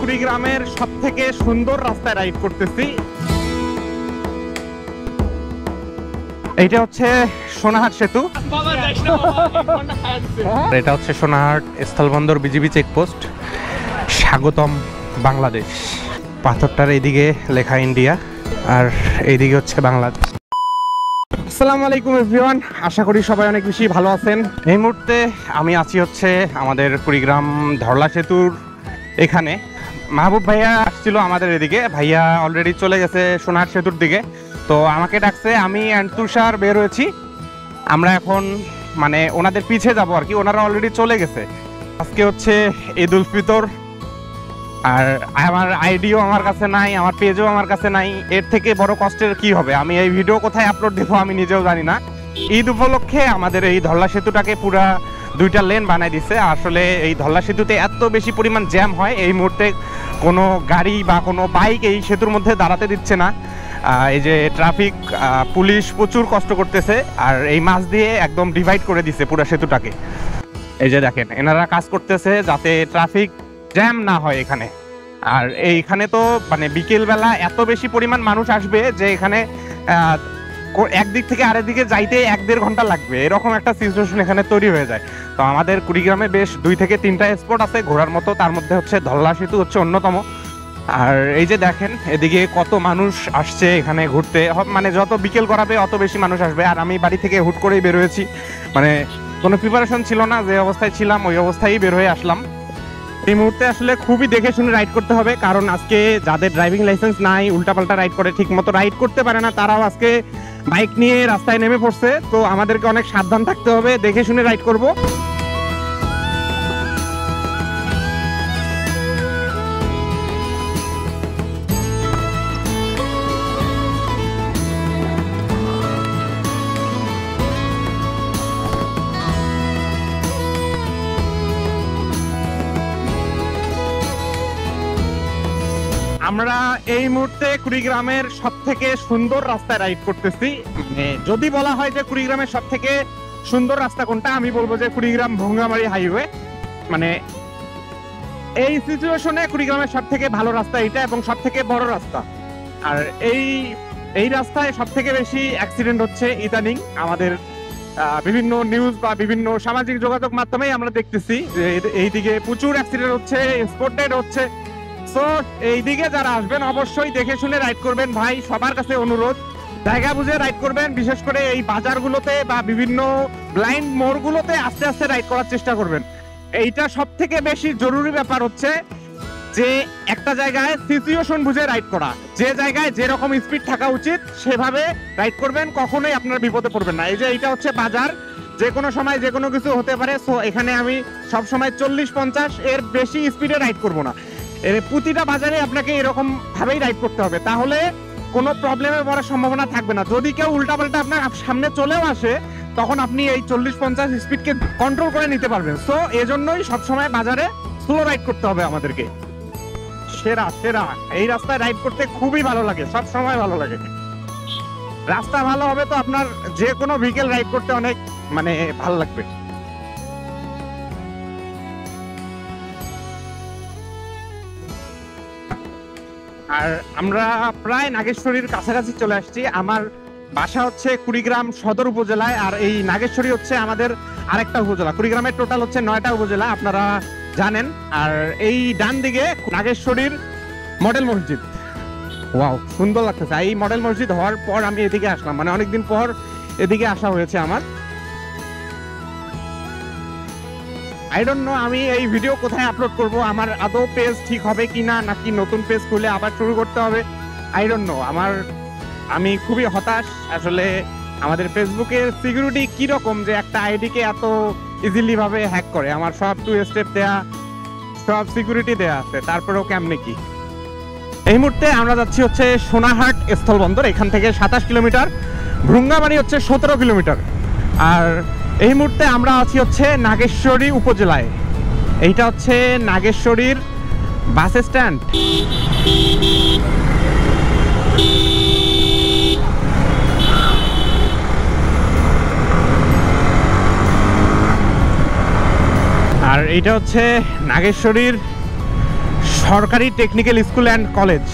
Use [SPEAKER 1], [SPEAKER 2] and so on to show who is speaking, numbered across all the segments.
[SPEAKER 1] কুড়িগ্রামের সবথেকে সুন্দর রাস্তায় রাইড করতেছি। এইটা হচ্ছে সোনাহাট সেতু, এটা হচ্ছে সোনাহাট স্থলবন্দর বিজিবি চেকপোস্ট। স্বাগতম বাংলাদেশ। পাথরটার এইদিকে লেখা ইন্ডিয়া আর এইদিকে হচ্ছে বাংলাদেশ। আসসালামু আলাইকুম এভরিওয়ান, আশা করি সবাই অনেক বেশি ভালো আছেন। এই মুহূর্তে আমি আছি হচ্ছে আমাদের কুড়িগ্রাম ধরলা সেতুর এখানে। মাহবুব ভাইয়া আসছিল আমাদের এদিকে, ভাইয়া অলরেডি চলে গেছে সোনাহাট সেতুর দিকে, তো আমাকে ডাকছে। আমি অ্যান্ড তুষার বের হয়েছি, আমরা এখন মানে ওনাদের পিছে যাব আর কি। ওনারা অলরেডি চলে গেছে। আজকে হচ্ছে ঈদ উল ফিতর, আর আমার আইডিও আমার কাছে নাই, আমার পেজও আমার কাছে নাই। এর থেকে বড় কষ্টের কি হবে? আমি এই ভিডিও কোথায় আপলোড দেবো আমি নিজেও জানি না। ঈদ উপলক্ষে আমাদের এই ধরলা সেতুটাকে পুরা 2টা লেন বানাই দিছে। আসলে এই ধরলা সেতুতে এত বেশি পরিমাণ জ্যাম হয়, এই মুহূর্তে কোনো গাড়ি বা কোনো বাইক এই সেতুর মধ্যে দাঁড়াতে দিচ্ছে না। এই যে ট্রাফিক পুলিশ প্রচুর কষ্ট করতেছে, আর এই মাছ দিয়ে একদম ডিভাইড করে দিছে পুরো সেতুটাকে। এই যে দেখেন, এনারা কাজ করতেছে যাতে ট্রাফিক জ্যাম না হয় এখানে। আর এইখানে তো মানে বিকেলবেলা এত বেশি পরিমাণ মানুষ আসবে যে এখানে একদিক থেকে আরেক দিকে যাইতে 1-1.5 ঘন্টা লাগবে, এরকম একটা সিচুয়েশন এখানে তৈরি হয়ে যায়। তো আমাদের কুড়িগ্রামে বেশ 2 থেকে 3টা স্পট আছে ঘোরার মতো, তার মধ্যে হচ্ছে ধরলা সেতু হচ্ছে অন্যতম। আর এই যে দেখেন এদিকে কত মানুষ আসছে এখানে ঘুরতে, মানে যত বিকেল করাবে অত বেশি মানুষ আসবে। আর আমি বাড়ি থেকে হুট করেই বের হয়েছি, মানে কোনো প্রিপারেশন ছিল না, যে অবস্থায় ছিলাম ওই অবস্থায় বের হয়ে আসলাম। এই মুহূর্তে আসলে খুবই দেখে শুনে রাইড করতে হবে, কারণ আজকে যাদের ড্রাইভিং লাইসেন্স নাই, উল্টাপাল্টা রাইড করে, ঠিক মতো রাইড করতে পারে না, তারাও আজকে বাইক নিয়ে রাস্তায় নেমে পড়ছে। তো আমাদেরকে অনেক সাবধান থাকতে হবে, দেখে শুনে রাইড করব। আমরা এই মুহূর্তে কুড়িগ্রামের সবথেকে সুন্দর রাস্তায় রাইড করতেছি। মানে যদি বলা হয় যে কুড়িগ্রামের সবথেকে সুন্দর রাস্তা কোনটা, আমি বলবো যে কুড়িগ্রাম ভোঙ্গামারি হাইওয়ে। মানে এই সিচুয়েশনে কুড়িগ্রামের সবথেকে ভালো রাস্তা এইটা এবং সবথেকে বড় রাস্তা। আর এই রাস্তায় সবথেকে বেশি অ্যাক্সিডেন্ট হচ্ছে ইদানিং। আমাদের বিভিন্ন নিউজ বা বিভিন্ন সামাজিক যোগাযোগ মাধ্যমেই আমরা দেখতেছি যে এইদিকে প্রচুর অ্যাক্সিডেন্ট হচ্ছে, স্পট ডেড হচ্ছে। সো এইদিকে যারা আসবেন অবশ্যই দেখে শুনে রাইড করবেন ভাই, সবার কাছে অনুরোধ। জায়গা বুঝে রাইড করবেন, বিশেষ করে এই বাজারগুলোতে বা বিভিন্ন ব্লাইন্ড মোড়গুলোতে আস্তে আস্তে রাইড করার চেষ্টা করবেন। এইটা সব থেকে বেশি জরুরি ব্যাপার হচ্ছে যে একটা জায়গায় সিচুয়েশন বুঝে রাইড করা। যে জায়গায় যেরকম স্পিড থাকা উচিত সেভাবে রাইড করবেন, কখনোই আপনার বিপদে পড়বেন না। এই যে এইটা হচ্ছে বাজার, যে কোনো সময় যে কোনো কিছু হতে পারে। সো এখানে আমি সব সময় 40-50 এর বেশি স্পিডে রাইড করব না। প্রতিটা বাজারে আপনাকে এরকম ভাবেই রাইড করতে হবে, তাহলে কোনো প্রবলেমে পড়ার সম্ভাবনা থাকবে না। যদি কেউ উল্টাপাল্টা আপনার সামনে চলেও আসে, তখন আপনি এই 40-50 স্পিডকে কন্ট্রোল করে নিতে পারবেন। সো এজন্যই সবসময় বাজারে স্লো রাইড করতে হবে আমাদেরকে। সেরা সেরা এই রাস্তায় রাইড করতে খুবই ভালো লাগে, সব সময় ভালো লাগে। রাস্তা ভালো হবে তো আপনার যে কোনো ভেহিকেল রাইড করতে অনেক মানে ভালো লাগবে। আর আমরা প্রায় নাগেশ্বরীর কাছাকাছি চলে আসছি। আমার বাসা হচ্ছে কুড়িগ্রাম সদর উপজেলায়, আর এই নাগেশ্বরী হচ্ছে আমাদের আরেকটা উপজেলা। কুড়িগ্রামের টোটাল হচ্ছে 9টা উপজেলা, আপনারা জানেন। আর এই ডান দিকে নাগেশ্বরীর মডেল মসজিদ। ওয়াও, সুন্দর লাগতেছে। এই মডেল মসজিদ হওয়ার পর আমি এদিকে আসলাম, মানে অনেকদিন পর এদিকে আসা হয়েছে আমার। আই ডোন্ট নো আমি এই ভিডিও কোথায় আপলোড করব, আমার আদৌ পেজ ঠিক হবে কিনা, নাকি নতুন পেজ খুলে আবার শুরু করতে হবে, আই ডোন্ট নো। আমি খুবই হতাশ আসলে। আমাদের ফেসবুকের সিকিউরিটি কি রকম যে একটা আইডিকে এত ইজিলি ভাবে হ্যাক করে। আমার সব 2 স্টেপ দেয়া, সব সিকিউরিটি দেয়া আছে, তারপরেও কেমনে কি। এই মুহূর্তে আমরা যাচ্ছি হচ্ছে সোনাহাট স্থলবন্দর, এখান থেকে 27 কিলোমিটার, ভ্রুঙ্গামারি হচ্ছে 17 কিলোমিটার। আর এই মুহূর্তে আমরা আছি হচ্ছে নাগেশ্বরী উপজেলায়। এইটা হচ্ছে নাগেশ্বরীর বাস স্ট্যান্ড। আর এইটা হচ্ছে নাগেশ্বরীর সরকারি টেকনিক্যাল স্কুল অ্যান্ড কলেজ।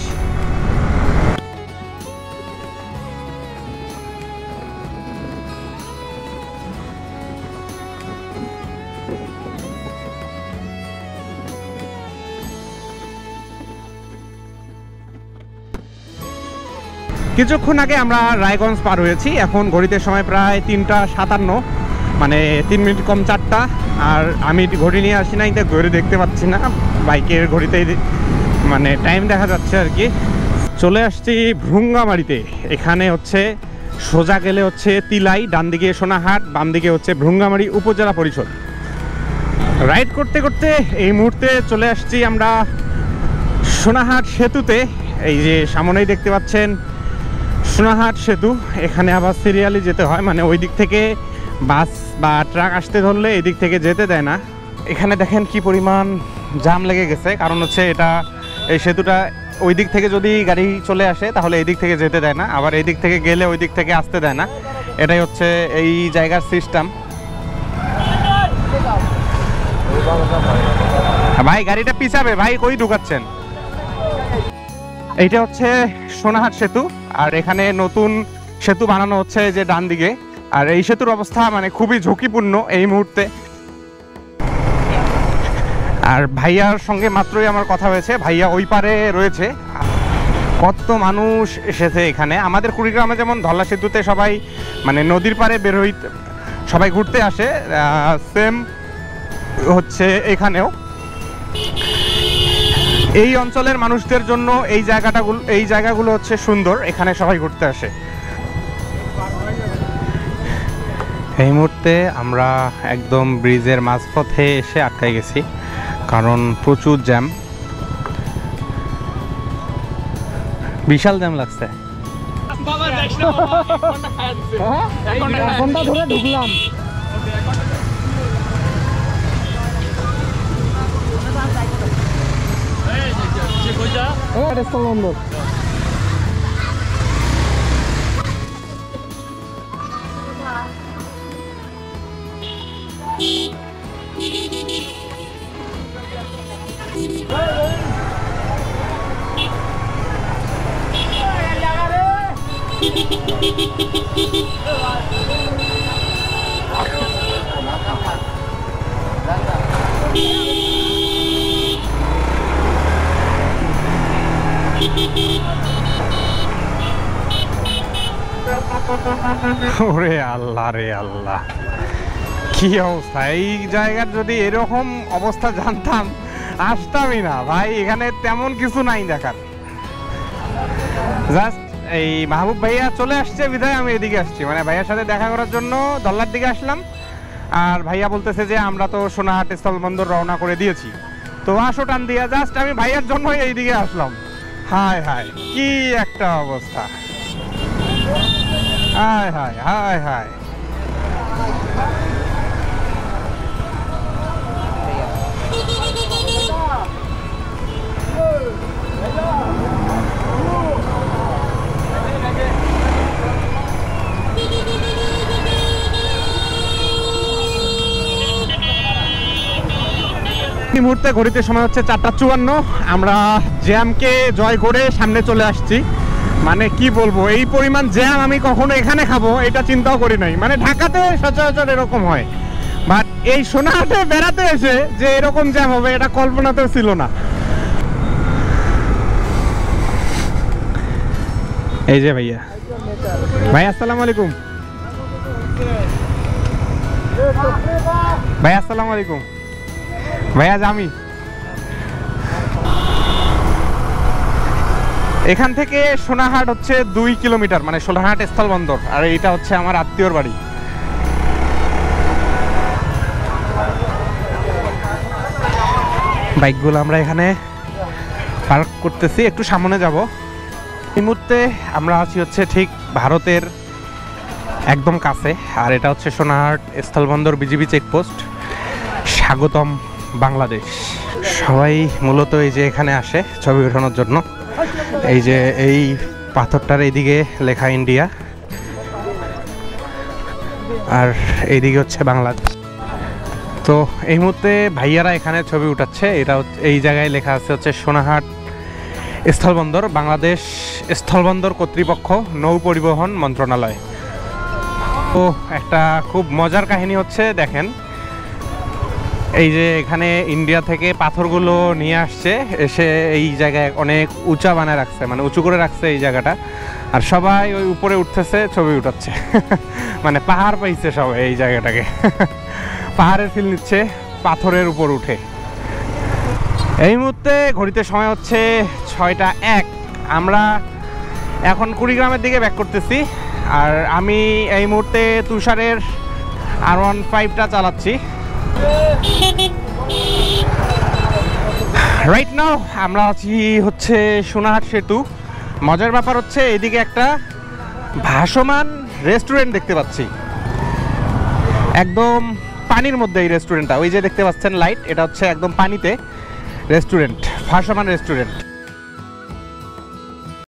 [SPEAKER 1] কিছুক্ষণ আগে আমরা রায়গঞ্জ পার হয়েছি, এখন ঘড়িতে সময় প্রায় 3:57, মানে 3 মিনিট কম 4টা। আর আমি ঘড়ি নিয়ে আসি নাই, তাই ঘড়ি দেখতে পাচ্ছি না, বাইকের ঘড়িতেই মানে টাইম দেখা যাচ্ছে আর কি। চলে আসছি ভ্রুঙ্গামারিতে। এখানে হচ্ছে সোজা গেলে হচ্ছে তিলাই, ডান দিকে সোনাহাট, বাম দিকে হচ্ছে ভ্রুঙ্গামারি উপজেলা পরিষদ। রাইড করতে করতে এই মুহূর্তে চলে আসছি আমরা সোনাহাট সেতুতে। এই যে সামনেই দেখতে পাচ্ছেন সোনাহাট সেতু। এখানে আবার সিরিয়ালি যেতে হয়, মানে ওই দিক থেকে বাস বা ট্রাক আসতে ধরলে এই দিক থেকে যেতে দেয় না। এখানে দেখেন কি পরিমাণ জাম লেগে গেছে, কারণ হচ্ছে এই সেতুটা ওই দিক থেকে যদি গাড়ি চলে আসে তাহলে এই দিক থেকে যেতে দেয় না, আবার এই দিক থেকে গেলে ওই দিক থেকে আসতে দেয় না। এটাই হচ্ছে এই জায়গার সিস্টেম। ভাই গাড়িটা পিছাবে ভাই, কই ঢুকাচ্ছেন? এইটা হচ্ছে সোনাহাট সেতু, আর এখানে নতুন সেতু বানানো হচ্ছে যে ডান দিকে। আর এই সেতুর অবস্থা মানে খুবই ঝুঁকিপূর্ণ এই মুহূর্তে। আর ভাইয়ার সঙ্গে মাত্রই আমার কথা হয়েছে, ভাইয়া ওই পারে রয়েছে। কত মানুষ এসেছে এখানে। আমাদের কুড়িগ্রামে যেমন ধলা সেতুতে সবাই মানে নদীর পারে বের হইতে সবাই ঘুরতে আসে, সেম হচ্ছে এখানেও। এই অঞ্চলের মানুষদের জন্য এই জায়গাগুলো হচ্ছে সুন্দর, এখানে সবাই ঘুরতে আসে। এই মুহূর্তে আমরা একদম ব্রিজের মাঝপথে এসে আটকে গেছি, কারণ প্রচুর জ্যাম, বিশাল জ্যাম লাগছে। ঢুকলাম ওরে আল্লাহ রে আল্লাহ, কি অবস্থা! এই জায়গার যদি এরকম অবস্থা জানতাম আসতামই না ভাই। এখানে তেমন কিছু নাই দেখার, জাস্ট এই মাহবুব ভাইয়া চলে আসছে বিধায় আমি এদিকে আসছি, মানে ভাইয়ার সাথে দেখা করার জন্য দল্লার দিকে আসলাম। আর ভাইয়া বলতেছে যে আমরা তো সোনাহাট স্থলবন্দর রওনা করে দিয়েছি, তো আসো টান দিয়া। জাস্ট আমি ভাইয়ার জন্য এইদিকে আসলাম। হায় হায়, কি একটা অবস্থা! হায় হায় হায় হায়। এই মুহূর্তে ঘড়িতে সময় হচ্ছে 4:54। আমরা জ্যামকে জয় করে সামনে চলে আসছি। মানে কি বলবো, এই পরিমাণ জ্যাম আমি কখনো এখানে খাবো এটা চিন্তাও করি নাই। মানে ঢাকাতে সচরাচর এরকম হয়, বাট এই সোনাহাটে বেড়াতে এসে যে এরকম জ্যাম হবে এটা কল্পনাতেও ছিল না। এই যে ভাইয়া, ভাই আসসালামু আলাইকুম। ভাই আসসালামু আলাইকুম। ভাইয়া জামি, এখান থেকে সোনাহাট হচ্ছে 2 কিলোমিটার, মানে সোনাহাট স্থলবন্দর। আর এইটা হচ্ছে আমার আত্মীয়র বাড়ি। বাইকগুলো আমরা এখানে পার্ক করতেছি, একটু সামনে যাব। এই মুহূর্তে আমরা আছি হচ্ছে ঠিক ভারতের একদম কাছে, আর এটা হচ্ছে সোনাহাট স্থলবন্দর বিজিবি চেকপোস্ট, স্বাগতম বাংলাদেশ। সবাই মূলত এই যে এখানে আসে ছবি ওঠানোর জন্য। এই যে এই পাথরটার এইদিকে লেখা ইন্ডিয়া, আর এইদিকে হচ্ছে বাংলাদেশ। তো এই মুহূর্তে ভাইয়ারা এখানে ছবি উঠাচ্ছে। এটা এই জায়গায় লেখা আছে হচ্ছে সোনাহাট স্থলবন্দর, বাংলাদেশ স্থলবন্দর কর্তৃপক্ষ, নৌ পরিবহন মন্ত্রণালয়। তো একটা খুব মজার কাহিনী হচ্ছে, দেখেন এই যে এখানে ইন্ডিয়া থেকে পাথরগুলো নিয়ে আসছে, এসে এই জায়গায় অনেক উঁচা বানায় রাখছে, মানে উঁচু করে রাখছে এই জায়গাটা, আর সবাই ওই উপরে উঠতেছে, ছবি উঠাচ্ছে। মানে পাহাড় পাইছে সবাই এই জায়গাটাকে। পাহাড়ের ফিল নিচ্ছে পাথরের উপর উঠে। এই মুহূর্তে ঘড়িতে সময় হচ্ছে 6টা 1। আমরা এখন কুড়িগ্রামের দিকে ব্যাক করতেছি, আর আমি এই মুহূর্তে তুষারের R15টা চালাচ্ছি। রাইট নাও আমরা আছি হচ্ছে সোনাহাট সেতু। মজার ব্যাপার হচ্ছে এদিকে একটা ভাসমান রেস্টুরেন্ট দেখতে পাচ্ছি, একদম পানির মধ্যে এই রেস্টুরেন্টটা। ওই যে দেখতে পাচ্ছেন লাইট, এটা হচ্ছে একদম পানিতে রেস্টুরেন্ট, ভাসমান রেস্টুরেন্ট।